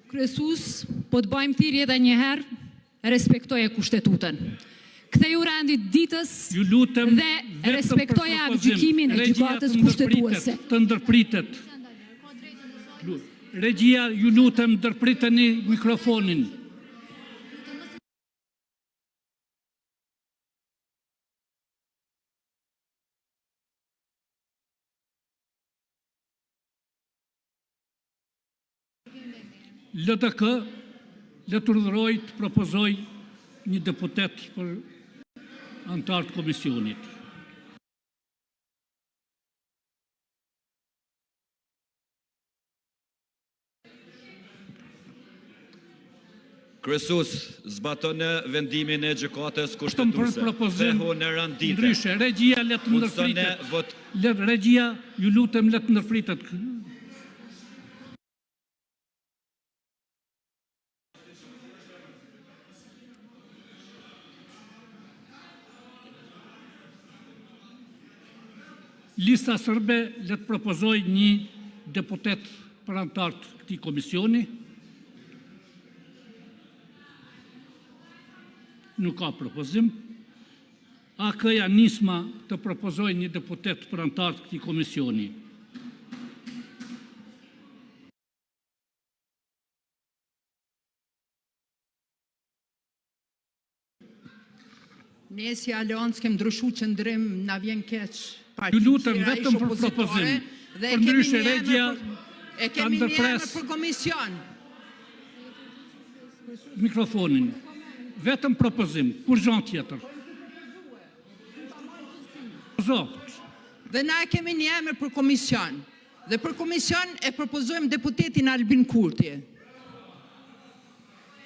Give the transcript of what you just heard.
Kryesues, po të bëjmë thirrje edhe një herë, respektoje kushtetutën. Ktheu rendit ditës dhe respektoje gjykimin e gjykatës kushtetuese. Të ndërpritet. Regjia, ju lutem ndërpriteni mikrofonin. LDK le të urdhëroj të propozoj një deputet për antar të komisionit. Kryesues, zbatone vendimin e gjykatës kushtetuese. Thehu në randite. Ndryshe, regjia le të ndërpritet. Regjia, ju lutem le të ndërpritet. Lista sërbe le të propozoj një deputet për antar të këtij komisioni. Nuk ka propozim. AK-ja nisma të propozoj një deputet për antar të këtij komisioni. Ne si Aleancë kem ndryshu qëndrim, na vjen keq. Ju lutem vetëm për propozim. Për ndryshe regjia ka ndërpres për komision. Mikrofonin. Vetëm propozim, kur gjanë tjetër. Dhe na kemi një emër për komision. Dhe për komision e propozojmë deputetin Albin Kurti.